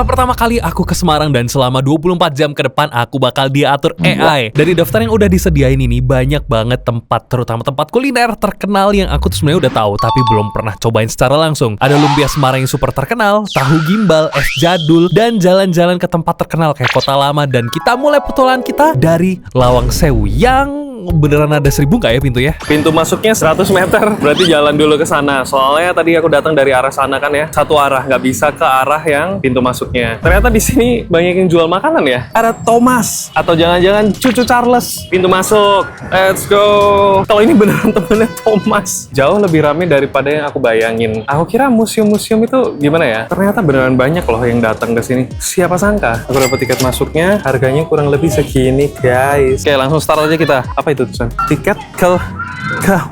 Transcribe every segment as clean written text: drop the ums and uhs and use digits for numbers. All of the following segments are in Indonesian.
adalah pertama kali aku ke Semarang dan selama 24 jam ke depan aku bakal diatur AI. Dari daftar yang udah disediain ini banyak banget tempat, terutama tempat kuliner terkenal yang aku tuh sebenarnya udah tahu tapi belum pernah cobain secara langsung. Ada lumpia Semarang yang super terkenal, tahu gimbal, es jadul, dan jalan-jalan ke tempat terkenal kayak Kota Lama. Dan kita mulai petualangan kita dari Lawang Sewu yang beneran ada 1000 nggak ya pintunya? Pintu masuknya 100 meter, berarti jalan dulu ke sana. Soalnya tadi aku datang dari arah sana kan ya, satu arah, nggak bisa ke arah yang pintu masuknya. Ternyata di sini banyak yang jual makanan ya. Ada Thomas atau jangan-jangan Cucu Charles. Pintu masuk, let's go. Kalau ini beneran temennya Thomas, jauh lebih ramai daripada yang aku bayangin. Aku kira museum-museum itu gimana ya? Ternyata beneran banyak loh yang datang ke sini. Siapa sangka? Aku dapat tiket masuknya, harganya kurang lebih segini guys. Oke, langsung start aja kita. Apa itu tulisan? Tiket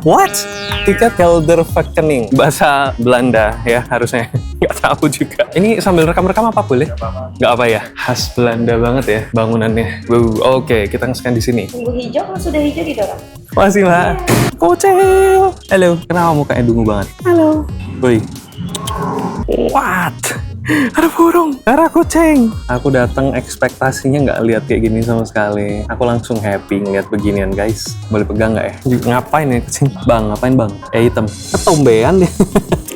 what? Tiket Kelderverkening, bahasa Belanda ya harusnya. Nggak tahu juga. Ini sambil rekam-rekam apa boleh? Nggak apa ya? Khas Belanda banget ya bangunannya. Wow, oke, kita nge-scan di sini. Tunggu hijau, kalau sudah hijau didorong. Masih lah. Kucing. Halo. Kenapa mukanya dungu banget? Halo. Woi. What? Ada burung, ada kucing. Aku datang ekspektasinya nggak lihat kayak gini sama sekali. Aku langsung happy ngeliat beginian guys. Boleh pegang nggak ya? Ngapain ya kucing? Bang, ngapain bang? Hitam. Ketombean deh.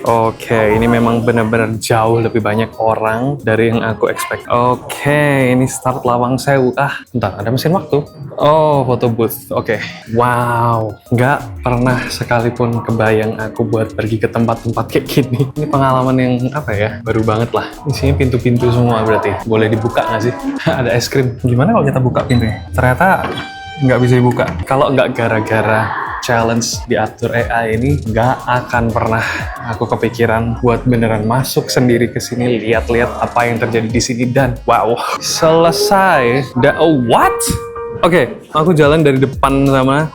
Oke, ini memang benar-benar jauh lebih banyak orang dari yang aku expect. Oke, ini start Lawang Sewu. Bentar, ada mesin waktu. Oh, foto booth. Oke. Wow, nggak pernah sekalipun kebayang aku buat pergi ke tempat-tempat kayak gini. Ini pengalaman yang apa ya? Baru banget lah. Isinya pintu-pintu semua berarti. Boleh dibuka nggak sih? Ada es krim. Gimana kalau kita buka pintunya? Ternyata nggak bisa dibuka. Kalau nggak gara-gara challenge diatur AI ini, nggak akan pernah aku kepikiran buat beneran masuk sendiri ke sini, lihat-lihat apa yang terjadi di sini. Dan wow, selesai. What? Oke, aku jalan dari depan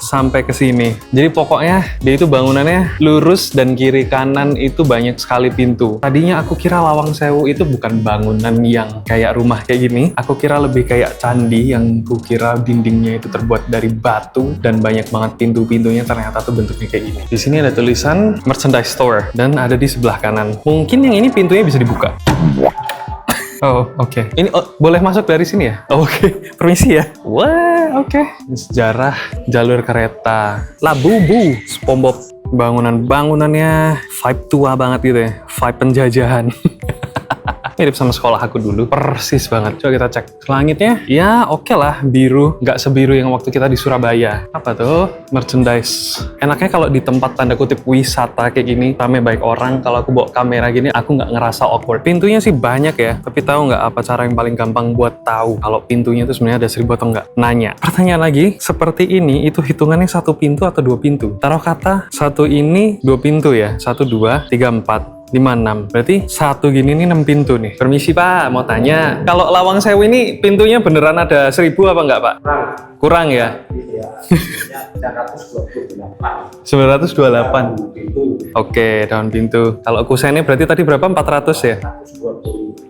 sampai ke sini. Jadi pokoknya dia itu bangunannya lurus dan kiri kanan itu banyak sekali pintu. Tadinya aku kira Lawang Sewu itu bukan bangunan yang kayak rumah kayak gini. Aku kira lebih kayak candi yang kukira dindingnya itu terbuat dari batu dan banyak banget pintu-pintunya, ternyata tuh bentuknya kayak gini. Di sini ada tulisan merchandise store dan ada di sebelah kanan. Mungkin yang ini pintunya bisa dibuka. Oh, oke. Ini boleh masuk dari sini ya? Oke. Permisi ya. Wah, oke. Sejarah jalur kereta. Labubu, SpongeBob. Bangunannya vibe tua banget gitu ya. Vibe penjajahan. Mirip sama sekolah aku dulu, persis banget. Coba kita cek langitnya. Ya oke lah, biru. Nggak sebiru yang waktu kita di Surabaya. Apa tuh? Merchandise. Enaknya kalau di tempat tanda kutip wisata kayak gini, rame baik orang. Kalau aku bawa kamera gini, aku nggak ngerasa awkward. Pintunya sih banyak ya, tapi tahu nggak apa cara yang paling gampang buat tahu kalau pintunya itu sebenarnya ada 1000 atau nggak? Nanya. Pertanyaan lagi, seperti ini itu hitungannya 1 pintu atau 2 pintu? Taruh kata 1 ini 2 pintu ya. 1, 2, 3, 4. 5, 6. Berarti 1 gini nih 6 pintu nih. Permisi Pak, mau tanya. Kalau Lawang Sewu ini pintunya beneran ada 1000 apa enggak Pak? Kurang ya? Iya. 928. Oke, daun pintu. Kalau kusennya berarti tadi berapa? 400 ya?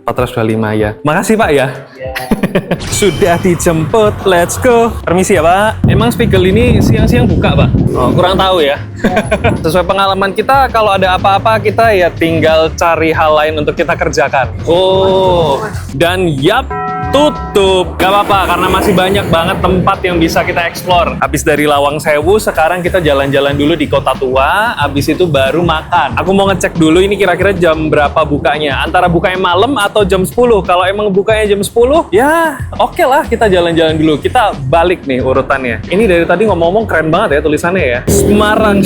425 ya. Makasih Pak ya. Sudah dijemput, let's go. Permisi ya Pak. Emang Spiegel ini siang-siang buka Pak? Oh, kurang tahu ya. Sesuai pengalaman kita, kalau ada apa-apa kita ya tinggal cari hal lain untuk kita kerjakan. Oh, dan yap, tutup. Gak apa-apa, karena masih banyak banget tempat yang bisa kita explore. Habis dari Lawang Sewu, sekarang kita jalan-jalan dulu di Kota Tua, habis itu baru makan. Aku mau ngecek dulu ini kira-kira jam berapa bukanya. Antara bukanya malam atau jam 10. Kalau emang bukanya jam 10, ya oke lah kita jalan-jalan dulu. Kita balik nih urutannya. Ini dari tadi ngomong-ngomong keren banget ya tulisannya ya. Semarang.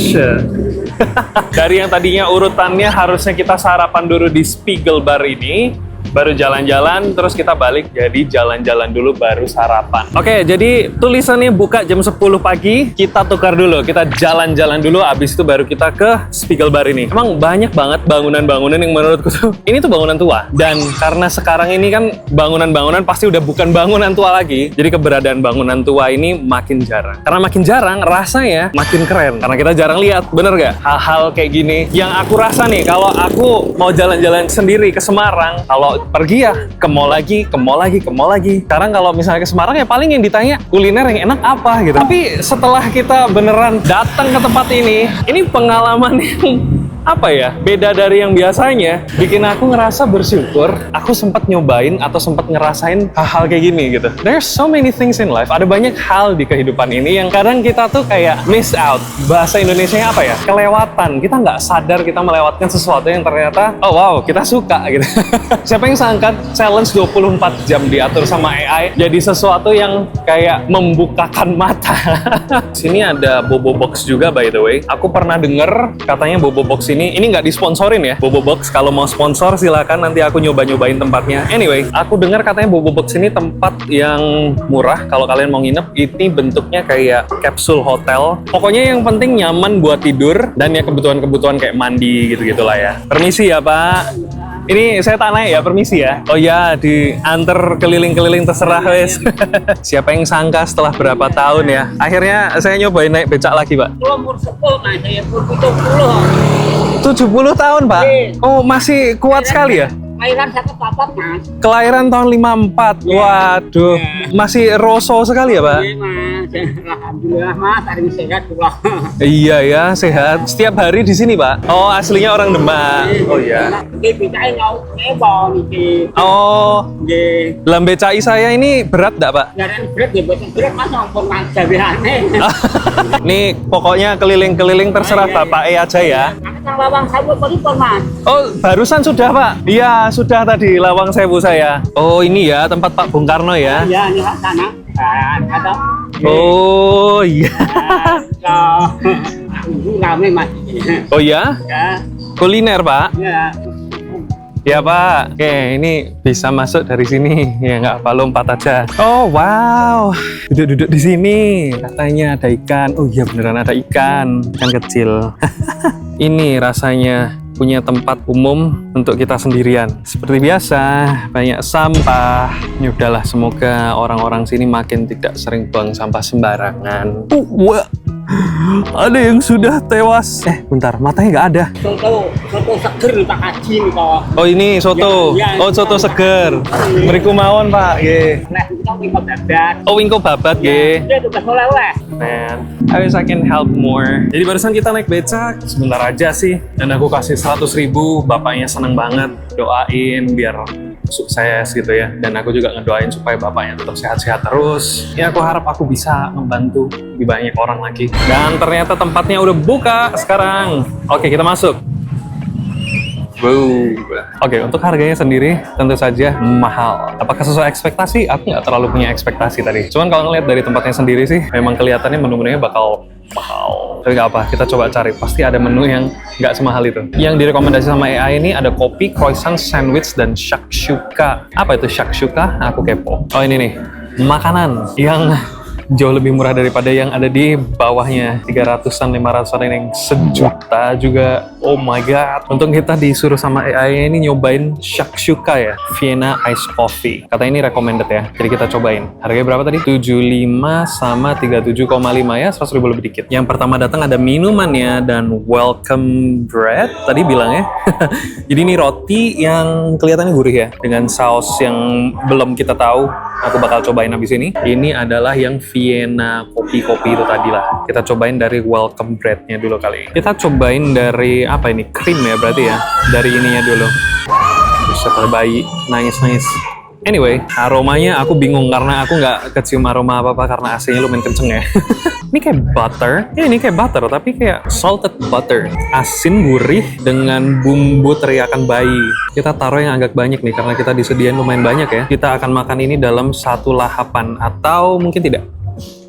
Dari yang tadinya urutannya harusnya kita sarapan dulu di Spiegel Bar ini, baru jalan-jalan, terus kita balik jadi jalan-jalan dulu baru sarapan. Oke, jadi tulisannya buka jam 10 pagi, kita tukar dulu, kita jalan-jalan dulu, abis itu baru kita ke Spiegel Bar ini. Emang banyak banget bangunan-bangunan yang menurutku tuh, ini tuh bangunan tua. Dan karena sekarang ini kan bangunan-bangunan pasti udah bukan bangunan tua lagi, jadi keberadaan bangunan tua ini makin jarang. Karena makin jarang, rasanya makin keren. Karena kita jarang lihat, bener gak? Hal-hal kayak gini. Yang aku rasa nih, kalau aku mau jalan-jalan sendiri ke Semarang, kalau pergi ya ke mall lagi, ke mall lagi, ke mall lagi. Sekarang kalau misalnya ke Semarang ya paling yang ditanya kuliner yang enak apa gitu. Tapi setelah kita beneran datang ke tempat ini pengalaman yang apa ya, beda dari yang biasanya, bikin aku ngerasa bersyukur aku sempat nyobain atau sempat ngerasain hal-hal kayak gini gitu. There's so many things in life, ada banyak hal di kehidupan ini yang kadang kita tuh kayak miss out. Bahasa Indonesianya apa ya, kelewatan. Kita nggak sadar kita melewatkan sesuatu yang ternyata oh wow kita suka gitu. Siapa yang sangka challenge 24 jam diatur sama AI jadi sesuatu yang kayak membukakan mata. Sini ada Bobo Box juga by the way. Aku pernah denger katanya Bobo Box ini nggak disponsorin ya. Bobo Box kalau mau sponsor silakan, nanti aku nyoba-nyobain tempatnya. Anyway, aku dengar katanya Bobo Box ini tempat yang murah kalau kalian mau nginep. Ini bentuknya kayak kapsul hotel. Pokoknya yang penting nyaman buat tidur dan ya kebutuhan-kebutuhan kayak mandi gitu-gitulah ya. Permisi ya Pak. Ini saya tak naik ya, permisi ya. Oh ya, diantar keliling-keliling terserah wes. Siapa yang sangka setelah berapa tahun ya. Akhirnya saya nyobain naik becak lagi Pak. Umur 10, nah saya umur 70. 70 tahun Pak? Oh masih kuat sekali ya? Kelahiran saya kepapat mas. Kelahiran tahun 54. Waduh, masih roso sekali ya Pak? Iya mas, alhamdulillah mas, hari ini sehat pulang. Iya ya, sehat. Setiap hari di sini Pak? Oh aslinya orang Demak. Oh iya. Ini becai ngebon ini. Oh, Ini lambe cai saya ini berat enggak Pak? jalan berat ya, berat mas ngomong mas jabihane. Nih pokoknya keliling-keliling terserah Bapak aja ya. Yang lawang saya buat pelipon mas. Oh, barusan sudah Pak? Iya, sudah tadi Lawang Sewu saya. Oh, ini ya tempat Pak Bung Karno ya? Iya, ini sana. Ada. Oh, iya. Ini rame mas. Oh ya? Ya, Kuliner Pak? ya. Ya Pak. Oke, ini bisa masuk dari sini. Ya nggak apa, lompat aja. Oh, wow. Duduk-duduk di sini. Katanya ada ikan. Oh iya beneran ada ikan. Ikan kecil. Ini rasanya punya tempat umum untuk kita sendirian. Seperti biasa, banyak sampah. Ya udahlah, semoga orang-orang sini makin tidak sering buang sampah sembarangan. Wah, ada yang sudah tewas. Bentar, matanya nggak ada. Soto seger Pak Haji nih kok. Oh ini soto. Ya, ya. Oh soto seger. Beriku mawon Pak. Ye. Nah, kita wingko babat. Oh wingko babat ye. Dia tugas oleh-oleh. Man, I wish I can help more. Jadi barusan kita naik becak, sebentar aja sih. Dan aku kasih 100.000, bapaknya seneng banget. Doain biar sukses gitu ya. Dan aku juga ngedoain supaya bapaknya tetap sehat-sehat terus. Ya aku harap aku bisa membantu lebih banyak orang lagi. Dan ternyata tempatnya udah buka sekarang. Oke, kita masuk. Wow. Oke, untuk harganya sendiri tentu saja mahal. Apakah sesuai ekspektasi? Aku nggak terlalu punya ekspektasi tadi. Cuman kalau ngeliat dari tempatnya sendiri sih, memang kelihatannya menu-menunya bakal mahal. Tapi nggak apa, kita coba cari. Pasti ada menu yang nggak semahal itu. Yang direkomendasi sama AI ini ada kopi, croissant, sandwich, dan shakshuka. Apa itu shakshuka? Aku kepo. Oh ini nih, makanan yang jauh lebih murah daripada yang ada di bawahnya. 300-an, 500-an yang sejuta juga. Oh my god. Untung kita disuruh sama AI ini nyobain shakshuka ya, Vienna Ice Coffee. Kata ini recommended ya, jadi kita cobain. Harganya berapa tadi? 75 sama 37,5 ya, 100.000 lebih dikit. Yang pertama datang ada minumannya dan welcome bread tadi bilangnya. Jadi ini roti yang kelihatannya gurih ya, dengan saus yang belum kita tahu. Aku bakal cobain habis ini. Ini adalah yang Vienna kopi-kopi itu tadi lah. Kita cobain dari welcome bread-nya dulu kali. Kita cobain dari apa ini? Krim ya berarti ya. Dari ininya dulu. Bisa pada bayi nangis-nangis. Anyway, aromanya aku bingung karena aku nggak kecium aroma apa-apa karena AC-nya lumayan kenceng ya. Ini kayak butter. Ya ini kayak butter tapi kayak salted butter. Asin gurih dengan bumbu teriakan bayi. Kita taruh yang agak banyak nih karena kita disediain lumayan banyak ya. Kita akan makan ini dalam satu lahapan atau mungkin tidak.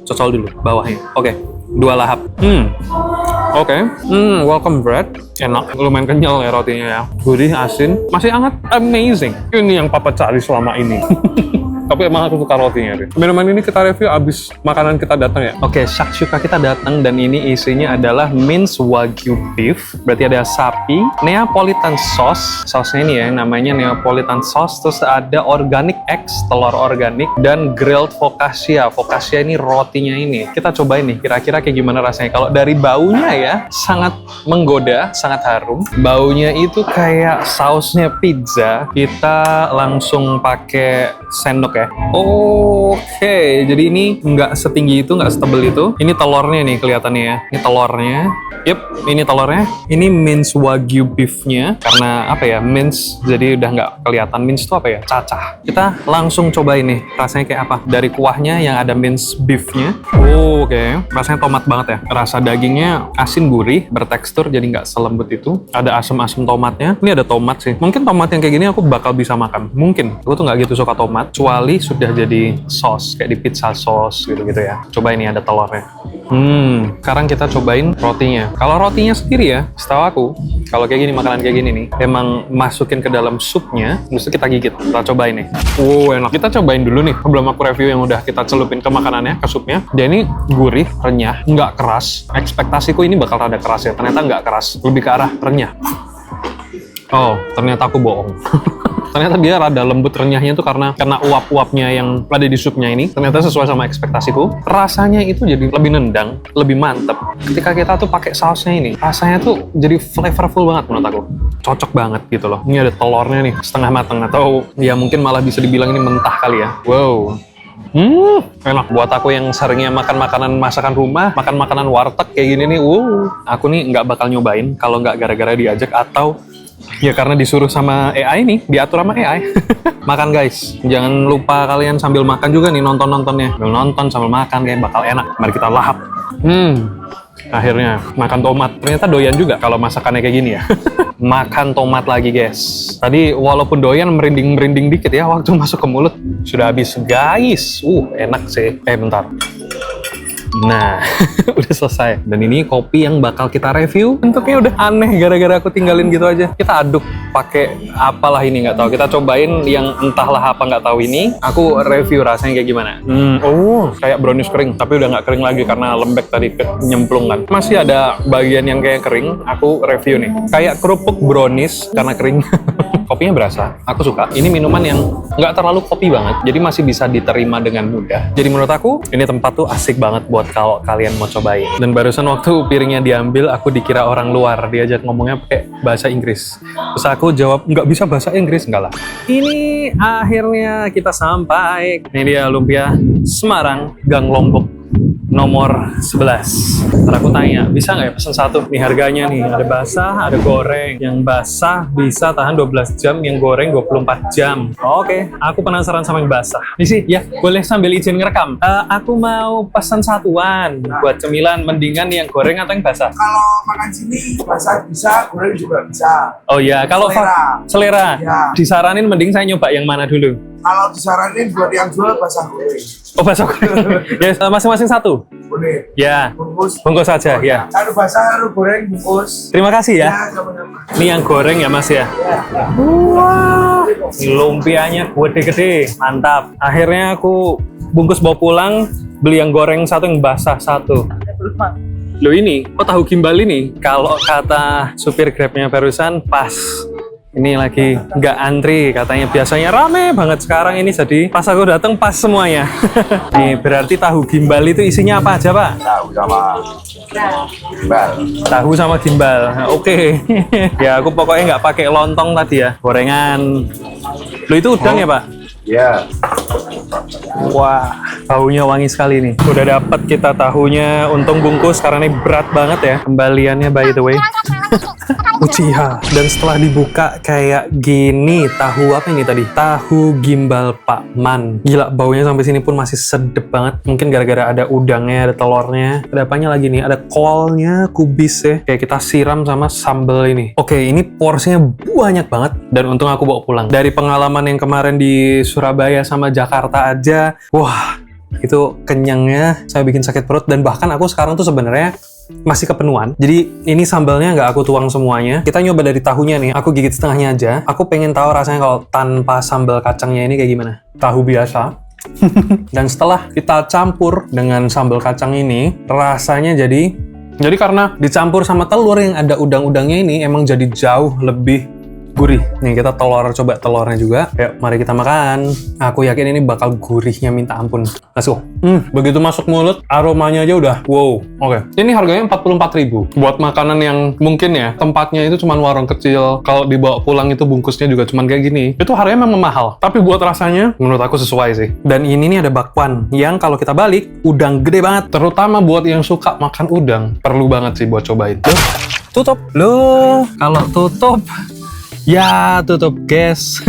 Cocol dulu bawahnya. Oke, 2 lahap. Oke. Welcome bread. Enak, lumayan kenyal ya rotinya ya. Gurih, asin, masih hangat. Amazing. Ini yang papa cari selama ini. Tapi emang aku suka rotinya deh. Minuman ini kita review abis makanan kita datang ya. Oke, shakshuka kita datang dan ini isinya adalah minced wagyu beef. Berarti ada sapi, Neapolitan sauce. Sausnya ini ya, namanya Neapolitan sauce. Terus ada organic eggs, telur organik, dan grilled focaccia. Focaccia ini rotinya ini. Kita cobain nih, kira-kira kayak gimana rasanya. Kalau dari baunya ya, sangat menggoda, sangat harum. Baunya itu kayak sausnya pizza. Kita langsung pakai sendok ya. ya. Oke, jadi ini nggak setinggi itu, nggak setebel itu. Ini telurnya nih kelihatannya ya. Ini telurnya. Yep, ini telurnya. Ini minced wagyu beefnya. Karena apa ya, minced, jadi udah nggak kelihatan. Minced itu apa ya? Cacah. Kita langsung cobain nih, rasanya kayak apa. Dari kuahnya yang ada minced beefnya. Oke, rasanya tomat banget ya. Rasa dagingnya asin gurih, bertekstur, jadi nggak selembut itu. Ada asam-asam tomatnya. Ini ada tomat sih. Mungkin tomat yang kayak gini aku bakal bisa makan. Mungkin. Aku tuh nggak gitu suka tomat. Kecuali sudah jadi sauce, kayak di pizza sauce gitu-gitu ya. Coba ini ada telurnya. Sekarang kita cobain rotinya. Kalau rotinya sendiri ya, setahu aku, kalau kayak gini, makanan kayak gini nih, emang masukin ke dalam supnya, mesti kita gigit. Kita cobain nih. Enak. Kita cobain dulu nih, sebelum aku review yang udah kita celupin ke makanannya, ke supnya. Dia ini gurih, renyah, nggak keras. Ekspektasiku ini bakal rada keras ya, ternyata nggak keras. Lebih ke arah renyah. Oh, ternyata aku bohong. Ternyata dia rada lembut renyahnya tuh karena uap-uapnya yang ada di supnya ini. Ternyata sesuai sama ekspektasiku. Rasanya itu jadi lebih nendang, lebih mantep. Ketika kita tuh pakai sausnya ini, rasanya tuh jadi flavorful banget menurut aku. Cocok banget gitu loh. Ini ada telurnya nih, setengah matang. Atau ya mungkin malah bisa dibilang ini mentah kali ya. Wow. Enak. Buat aku yang seringnya makan makanan masakan rumah, makan makanan warteg kayak gini nih, aku nih nggak bakal nyobain kalau nggak gara-gara diajak atau ya karena disuruh sama AI nih, diatur sama AI. Makan guys, jangan lupa kalian sambil makan juga nih nonton-nontonnya. Sambil nonton sambil makan kayak bakal enak. Mari kita lahap. Akhirnya makan tomat. Ternyata doyan juga kalau masakannya kayak gini ya. Makan tomat lagi guys. Tadi walaupun doyan merinding-merinding dikit ya waktu masuk ke mulut. Sudah habis guys. Enak sih. Bentar. Nah, udah selesai. Dan ini kopi yang bakal kita review. Bentuknya udah aneh gara-gara aku tinggalin gitu aja. Kita aduk pakai apalah ini nggak tahu. Kita cobain yang entahlah apa nggak tahu ini. Aku review rasanya kayak gimana. Kayak brownies kering, tapi udah nggak kering lagi karena lembek tadi nyemplung kan. Masih ada bagian yang kayak kering. Aku review nih. Kayak kerupuk brownies karena kering. Kopinya berasa, aku suka. Ini minuman yang nggak terlalu kopi banget, jadi masih bisa diterima dengan mudah. Jadi menurut aku, ini tempat tuh asik banget buat kalau kalian mau cobain. Dan barusan waktu piringnya diambil, aku dikira orang luar, diajak ngomongnya pakai bahasa Inggris. Terus aku jawab, nggak bisa bahasa Inggris, enggak lah. Ini akhirnya kita sampai. Ini dia lumpia Semarang, Gang Lombok. Nomor 11. Ntar aku tanya, bisa nggak ya pesen satu? Nih harganya nih, ada basah, ada goreng. Yang basah bisa tahan 12 jam, yang goreng 24 jam. Oke, aku penasaran sama yang basah. Nih sih, ya boleh sambil izin ngerekam. Aku mau pesan satuan buat cemilan, mendingan yang goreng atau yang basah? Kalau makan sini basah bisa, goreng juga bisa. Oh iya, kalau selera. Ya. Disaranin mending saya nyoba yang mana dulu? Kalau disaranin buat yang jual basah goreng. Oh, basah goreng. Ya, masing-masing satu. Boleh. Ya, Bungkus. bungkus saja, ya. Anu basah, anu goreng bungkus. Terima kasih ya. Ya, sama-sama. Ini yang goreng ya mas ya? Wah, ini lumpianya gede-gede, mantap. Akhirnya aku bungkus bawa pulang, beli yang goreng satu, yang basah satu. Loh ini, kok tahu gimbal ini? Kalau kata supir Grabnya barusan pas. Ini lagi nggak antri, katanya biasanya rame banget. Sekarang ini jadi pas aku datang pas semuanya. Nih berarti tahu gimbal itu isinya apa aja pak? Tahu sama gimbal. Tahu sama gimbal. Oke. Ya aku pokoknya nggak pakai lontong tadi ya. Gorengan. Loh itu udang ya pak? Ya. Wah, tahunya wangi sekali nih. Udah dapat kita tahunya. Untung bungkus karena ini berat banget ya. Kembaliannya by the way. Uchiha. Dan setelah dibuka kayak gini, tahu apa ini tadi? Tahu gimbal Pak Man. Gila, baunya sampai sini pun masih sedep banget. Mungkin gara-gara ada udangnya, ada telurnya. Ada apanya lagi nih? Ada kolnya, kubis ya. Kayak kita siram sama sambal ini. Oke, ini porsinya banyak banget. Dan untung aku bawa pulang. Dari pengalaman yang kemarin di Surabaya sama Jakarta aja, wah, itu kenyangnya saya bikin sakit perut. Dan bahkan aku sekarang tuh sebenarnya masih kepenuhan. Jadi ini sambalnya nggak aku tuang semuanya. Kita nyoba dari tahunya nih. Aku gigit setengahnya aja. Aku pengen tahu rasanya kalau tanpa sambal kacangnya ini kayak gimana. Tahu biasa. Dan setelah kita campur dengan sambal kacang ini, rasanya jadi karena dicampur sama telur yang ada udang-udangnya ini, emang jadi jauh lebih gurih. Nih kita coba telurnya juga. Yuk, mari kita makan. Aku yakin ini bakal gurihnya minta ampun. Let's go. Begitu masuk mulut, aromanya aja udah wow. Oke. Ini harganya 44.000. Buat makanan yang mungkin ya, tempatnya itu cuman warung kecil. Kalau dibawa pulang itu bungkusnya juga cuman kayak gini. Itu harganya memang mahal. Tapi buat rasanya, menurut aku sesuai sih. Dan ini nih ada bakwan, yang kalau kita balik, udang gede banget. Terutama buat yang suka makan udang. Perlu banget sih buat cobain. Tutup. Loh, kalau tutup, ya tutup guys.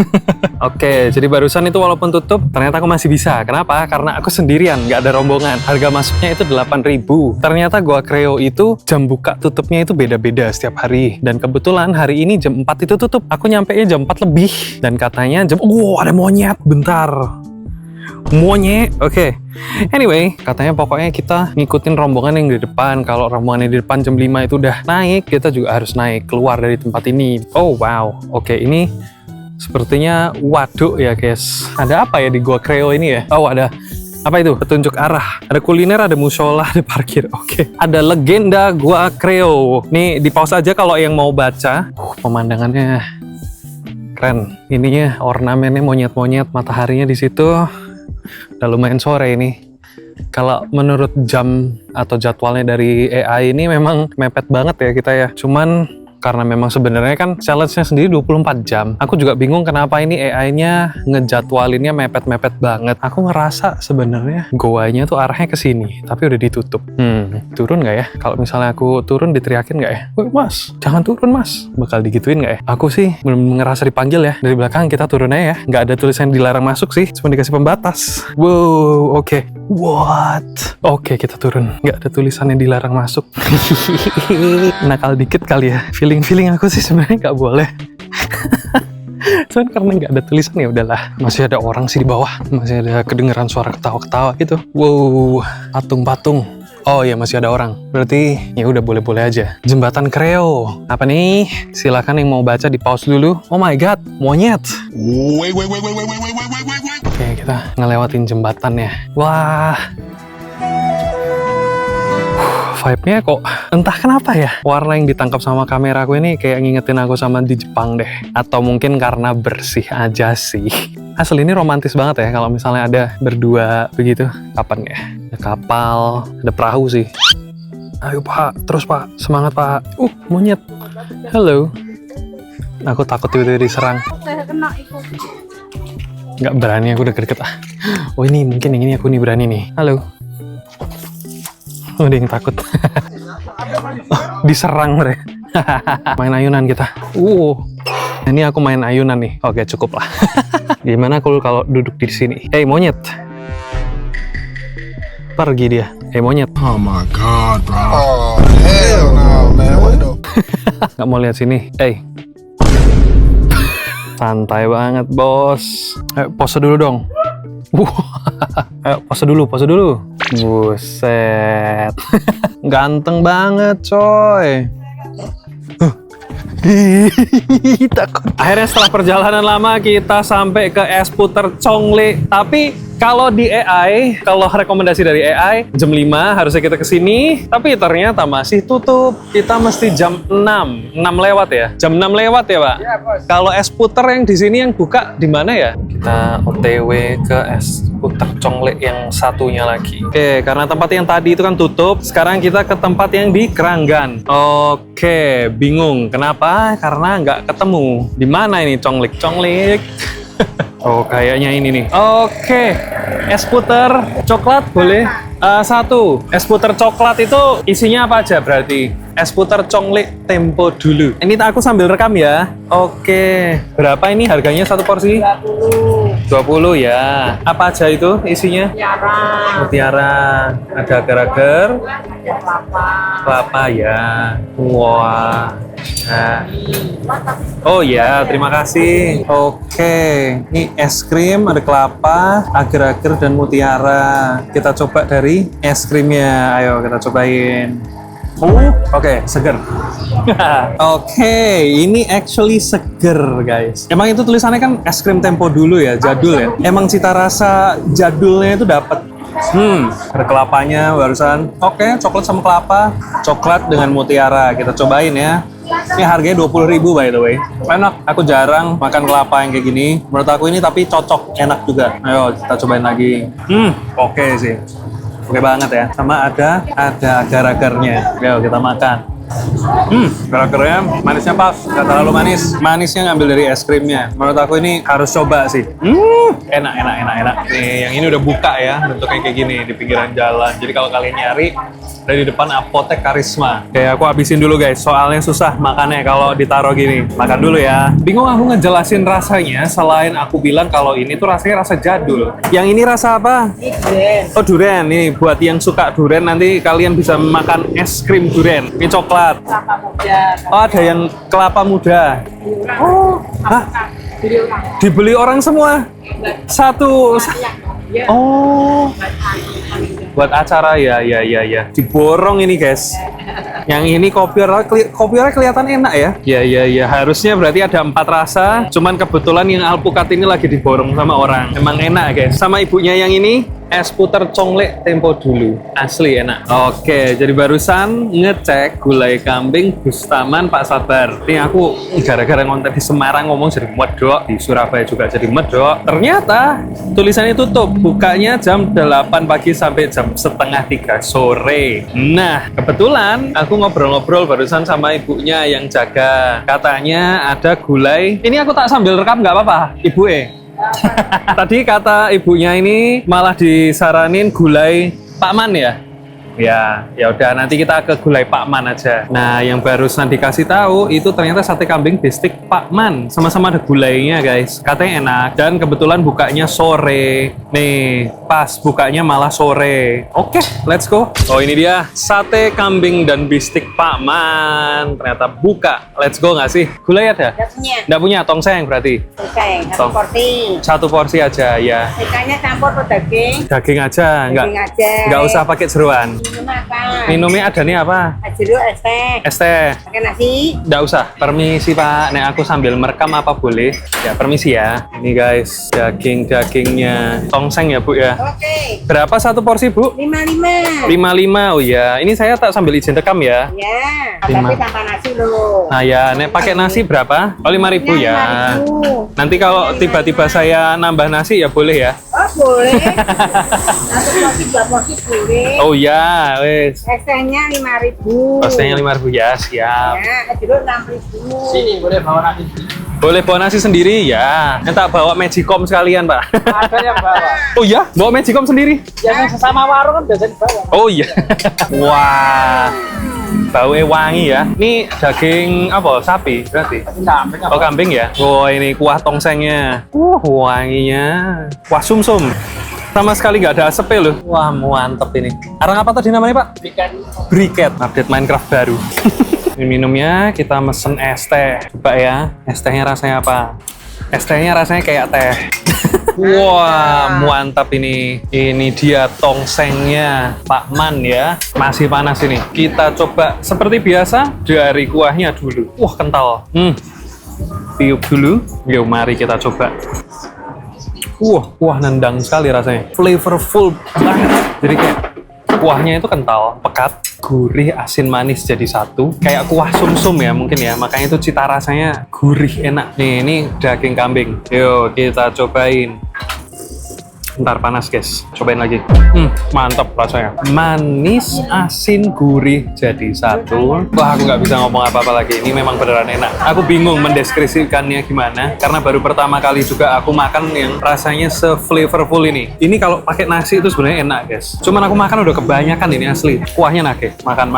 Oke, jadi barusan itu walaupun tutup, ternyata aku masih bisa. Kenapa? Karena aku sendirian, nggak ada rombongan. Harga masuknya itu 8.000. Ternyata Goa Kreo itu jam buka tutupnya itu beda-beda setiap hari. Dan kebetulan hari ini jam 4 itu tutup. Aku nyampenya jam 4 lebih. Dan katanya ada monyet. Bentar. Monyet, oke. Anyway, katanya pokoknya kita ngikutin rombongan yang di depan. Kalau rombongan yang di depan jam 5 itu udah naik, kita juga harus naik keluar dari tempat ini. Oh wow, oke, ini sepertinya waduk ya guys. Ada apa ya di Goa Kreo ini ya? Oh ada, apa itu? Petunjuk arah. Ada kuliner, ada musola, ada parkir. Oke. Ada legenda Goa Kreo. Nih di pause aja kalau yang mau baca. Pemandangannya keren. Ininya ornamennya monyet-monyet, mataharinya di situ. Udah lumayan sore ini. Kalau menurut jam atau jadwalnya dari AI ini memang mepet banget ya kita ya. Cuman karena memang sebenarnya kan challenge-nya sendiri 24 jam. Aku juga bingung kenapa ini AI-nya ngejadwalinnya mepet-mepet banget. Aku ngerasa sebenarnya goanya tuh arahnya ke sini, tapi udah ditutup. Turun nggak ya? Kalau misalnya aku turun diteriakin nggak ya? Woi mas, jangan turun mas. Bakal digituin nggak ya? Aku sih belum ngerasa dipanggil ya. Dari belakang kita turun aja ya. Nggak ada tulisan dilarang masuk sih, cuma dikasih pembatas. Wow, oke. What? Oke, kita turun. Nggak ada tulisan yang dilarang masuk. Nakal dikit kali ya. Feeling aku sih sebenarnya nggak boleh. Cuman karena nggak ada tulisan ya udahlah. Masih ada orang sih di bawah. Masih ada kedengeran suara ketawa-ketawa gitu. Wow, patung-patung. Oh iya masih ada orang. Berarti ya udah boleh-boleh aja. Jembatan Kreo. Apa nih? Silakan yang mau baca di pause dulu. Oh my god, monyet. Oke, kita ngelewatin jembatannya. Wah. Vibe-nya kok entah kenapa ya. Warna yang ditangkap sama kameraku ini kayak ngingetin aku sama di Jepang deh. Atau mungkin karena bersih aja sih. Asli ini romantis banget ya kalau misalnya ada berdua begitu. Kapan ya? Ada kapal, ada perahu sih. Ayo pak, terus pak, semangat pak. Monyet. Halo. Aku takut tiba-tiba diserang. Nggak berani, aku udah deket. Oh ini mungkin yang ini aku nih berani nih. Halo. Oh, ada yang takut. Diserang mereka. Main ayunan kita. Ini aku main ayunan nih. Oke, cukup lah. Gimana kalau duduk di sini? Hey, monyet. Pergi dia. Hey, monyet. Oh my god, bro. Oh, hell no, man. What the... Nggak mau lihat sini. Hey. Santai banget, bos. Ayo, pose dulu dong. Ayo, pose dulu. Buset. Ganteng banget, coy. Takut. Akhirnya setelah perjalanan lama kita sampai ke es puter Chongle. Tapi kalau di AI, kalau rekomendasi dari AI, jam 5 harusnya kita kesini, tapi ternyata masih tutup. Kita mesti jam 6 lewat ya? Jam 6 lewat ya, Pak? Iya, bos. Kalau es puter yang di sini yang buka di mana ya? Kita OTW ke es puter Chongle yang satunya lagi. Oke, karena tempat yang tadi itu kan tutup, sekarang kita ke tempat yang di Keranggan. Oke, bingung. Kenapa? Karena nggak ketemu. Di mana ini Chongle? Oh, kayaknya ini nih. Oke, es puter coklat boleh? Satu, es puter coklat itu isinya apa aja berarti? Es puter Chongle tempo dulu. Ini aku sambil rekam ya. Oke, berapa ini harganya satu porsi? 20 ya. Apa aja itu isinya? Mutiara. Ada agar-agar. Kelapa ya. Wah. Nah. Oh ya, terima kasih. Oke, ini es krim, ada kelapa, agar-agar dan mutiara. Kita coba dari es krimnya. Ayo kita cobain. Oke, seger. Oke, ini actually seger, guys. Emang itu tulisannya kan es krim tempo dulu ya, jadul ya. Emang cita rasa jadulnya itu dapat. Ada kelapanya barusan. Oke, coklat sama kelapa. Coklat dengan mutiara. Kita cobain ya. Ini harganya 20.000 by the way. Enak. Aku jarang makan kelapa yang kayak gini. Menurut aku ini tapi cocok, enak juga. Ayo kita cobain lagi. Oke sih. Oke banget ya. Sama ada agar-agarnya. Ayo kita makan. Agar-agarnya manisnya pas, nggak terlalu manis. Manisnya ngambil dari es krimnya. Menurut aku ini harus coba sih. Enak. Nih, yang ini udah buka ya, bentuknya kayak gini di pinggiran jalan. Jadi kalau kalian nyari dari depan Apotek Karisma. Oke, aku habisin dulu guys, soalnya susah makannya kalau ditaruh gini. Makan dulu ya. Bingung aku ngejelasin rasanya, selain aku bilang kalau ini tuh rasanya rasa jadul. Yang ini rasa apa? Durian. Oh, durian. Nih, buat yang suka durian nanti kalian bisa makan es krim durian. Ini coklat. Kelapa muda. Oh, ada yang kelapa muda. Oh, hah? Dibeli orang semua? Satu. Oh, buat acara ya. Diborong ini guys. Yang ini kopiornya kelihatan enak ya. Ya. Harusnya berarti ada 4 rasa. Cuman kebetulan yang alpukat ini lagi diborong sama orang. Emang enak guys. Sama ibunya yang ini es puter conglek tempo dulu. Asli enak. Oke, jadi barusan ngecek gulai kambing Bustaman Pak Sabar. Ini aku gara-gara ngonten di Semarang ngomong jadi medok, di Surabaya juga jadi medok. Ternyata tulisannya tutup. Bukanya jam 8 pagi sampai jam setengah 3 sore. Nah, kebetulan aku ngobrol-ngobrol barusan sama ibunya yang jaga. Katanya ada gulai. Ini aku tak sambil rekam nggak apa-apa, Ibu Tadi kata ibunya ini malah disaranin gulai Pak Man ya. Ya udah nanti kita ke gulai Pak Man aja. Nah, yang barusan dikasih tahu itu ternyata sate kambing bistik Pak Man. Sama-sama ada gulainya, guys. Katanya enak dan kebetulan bukanya sore. Nih, pas bukanya malah sore. Oke, let's go. Oh, ini dia sate kambing dan bistik Pak Man. Ternyata buka. Let's go nggak sih? Gulai ada? Nggak punya, tongseng berarti. Tongseng, satu porsi. Satu porsi aja, ya. Ikannya campur ke daging. Daging aja, Daging aja. nggak usah pakai jeroan. Minum apa? Minumnya ada nih apa? Jeruk es teh. Es teh. Pakai nasi. Nggak usah. Permisi Pak, nek aku sambil merekam apa boleh? Ya permisi ya. Ini guys, dagingnya. Tongseng ya Bu ya. Oke. Berapa satu porsi Bu? 55. 55. Oh iya, ini saya tak sambil izin rekam ya. Ya, Lima. tapi tanpa nasi loh. Nah ya, nek pakai nasi berapa? Oh 5.000 ya. 5.000. Nanti kalau tiba-tiba saya nambah nasi ya boleh ya? Oh boleh. Satu porsi, 2 porsi boleh. Oh ya, wes. Es tehnya 5.000. Pastinya 5.000 ya, siap. Ya, jeruk 6.000. Sini boleh bawa nasi. Boleh bawa nasi sendiri ya. Entah bawa Magicom sekalian Pak. Ada yang bawa. Oh iya, bawa Magicom sendiri? Biasanya sesama warung kan biasanya bawa. Oh iya. Wah. Baunya wangi ya. Ini daging apa? Sapi berarti? Kambing Oh kambing ya? Oh ini kuah tongsengnya. Wanginya. Kuah sumsum. Sama sekali nggak ada asepnya loh. Wah mantep ini. Arang apa tadi namanya Pak? Briket. Update Minecraft baru. Ini minumnya kita mesen es teh. Coba ya. Es tehnya rasanya apa? Es tehnya rasanya kayak teh. Wah, mantap ini. Ini dia tongsengnya Pak Man ya. Masih panas ini. Kita coba seperti biasa dari kuahnya dulu. Wah, kental. Tiup dulu. Yuk, mari kita coba. Wah, nendang sekali rasanya. Flavorful banget. Jadi kayak kuahnya itu kental, pekat, gurih, asin, manis jadi satu. Kayak kuah sumsum ya mungkin ya. Makanya itu cita rasanya gurih, enak. Nih, ini daging kambing. Yuk, kita cobain. Ntar panas guys, cobain lagi. Mantap rasanya. Manis, asin, gurih jadi satu. Wah, aku nggak bisa ngomong apa-apa lagi. Ini memang beneran enak. Aku bingung mendeskripsikannya gimana. Karena baru pertama kali juga aku makan yang rasanya se-flavorful ini. Ini kalau pakai nasi itu sebenarnya enak guys. Cuman aku makan udah kebanyakan ini asli. Kuahnya nake. Makan.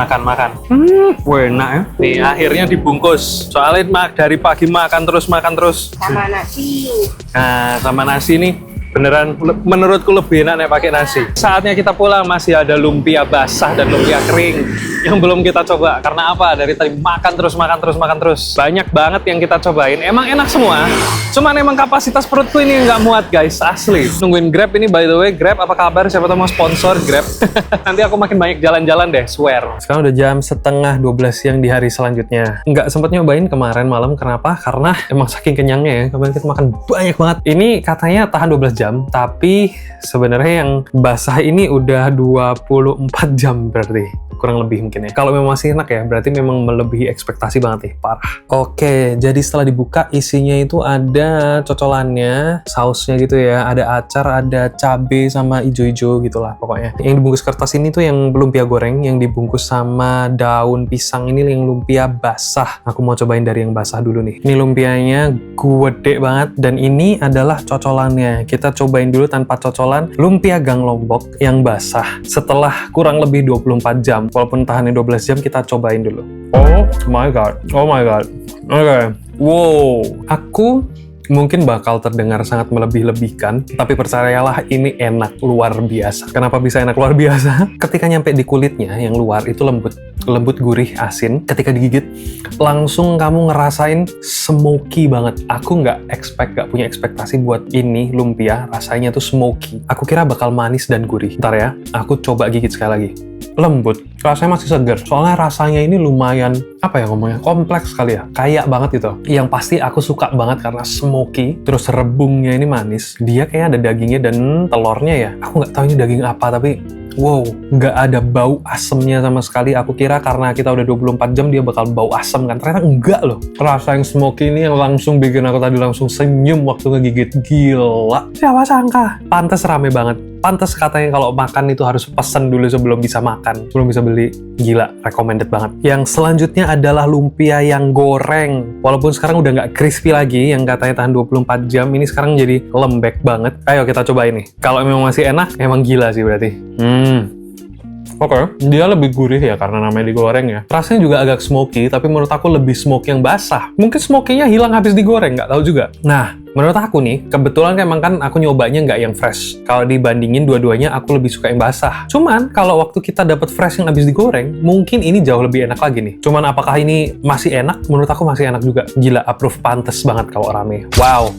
Wah, enak ya. Nih, akhirnya dibungkus. Soalnya dari pagi makan terus. Sama nasi. Nah, sama nasi nih. Beneran menurutku lebih enak nih pakai nasi. Saatnya kita pulang, masih ada lumpia basah dan lumpia kering yang belum kita coba. Karena apa? Dari tadi makan terus. Banyak banget yang kita cobain. Emang enak semua. Cuman emang kapasitas perutku ini nggak muat guys, asli. Nungguin Grab ini, by the way. Grab apa kabar? Siapa tahu mau sponsor Grab. Nanti aku makin banyak jalan-jalan deh, swear. Sekarang udah jam 11:30 siang di hari selanjutnya. Nggak sempet nyobain kemarin malam. Kenapa? Karena emang saking kenyangnya ya. Kemarin kita makan banyak banget. Ini katanya tahan 12 jam. jam, tapi sebenarnya yang basah ini udah 24 jam berarti. Kurang lebih mungkin ya. Kalau memang masih enak ya, berarti memang melebihi ekspektasi banget nih, parah. Oke, jadi setelah dibuka isinya itu ada cocolannya, sausnya gitu ya, ada acar, ada cabe sama ijo-ijo gitulah pokoknya. Yang dibungkus kertas ini tuh yang lumpia goreng, yang dibungkus sama daun pisang ini yang lumpia basah. Aku mau cobain dari yang basah dulu nih. Ini lumpianya gede banget dan ini adalah cocolannya. Kita cobain dulu tanpa cocolan lumpia Gang Lombok yang basah. Setelah kurang lebih 24 jam. Walaupun tahannya 12 jam, kita cobain dulu. Oh my god. Oh my god. Oke. Wow. Aku mungkin bakal terdengar sangat melebih-lebihkan, tapi percayalah ini enak luar biasa. Kenapa bisa enak luar biasa? Ketika nyampe di kulitnya yang luar itu lembut, gurih, asin. Ketika digigit, langsung kamu ngerasain smoky banget. Aku nggak punya ekspektasi buat ini lumpia rasanya tuh smoky. Aku kira bakal manis dan gurih. Ntar ya, aku coba gigit sekali lagi. Lembut, rasanya masih segar. Soalnya rasanya ini lumayan, apa ya ngomongnya, kompleks kali ya. Kayak banget gitu. Yang pasti aku suka banget karena smoky, terus rebungnya ini manis. Dia kayak ada dagingnya dan telurnya ya. Aku nggak tahu ini daging apa, tapi wow, nggak ada bau asemnya sama sekali. Aku kira karena kita udah 24 jam dia bakal bau asem kan. Ternyata enggak loh. Rasa yang smoky ini yang langsung bikin aku tadi langsung senyum waktu ngegigit. Gila. Siapa sangka? Pantes rame banget. Pantes katanya kalau makan itu harus pesen dulu sebelum bisa makan. Sebelum bisa beli. Gila, recommended banget. Yang selanjutnya adalah lumpia yang goreng. Walaupun sekarang udah nggak crispy lagi, yang katanya tahan 24 jam, ini sekarang jadi lembek banget. Ayo kita coba ini. Kalau memang masih enak, emang gila sih berarti. Oke, dia lebih gurih ya karena namanya digoreng ya. Rasanya juga agak smoky, tapi menurut aku lebih smoky yang basah. Mungkin smoky-nya hilang habis digoreng, nggak tahu juga. Nah, menurut aku nih, kebetulan emang kan aku nyobanya nggak yang fresh. Kalau dibandingin dua-duanya, aku lebih suka yang basah. Cuman, kalau waktu kita dapat fresh yang habis digoreng, mungkin ini jauh lebih enak lagi nih. Cuman apakah ini masih enak? Menurut aku masih enak juga. Gila, approve, pantes banget kalau rame. Wow.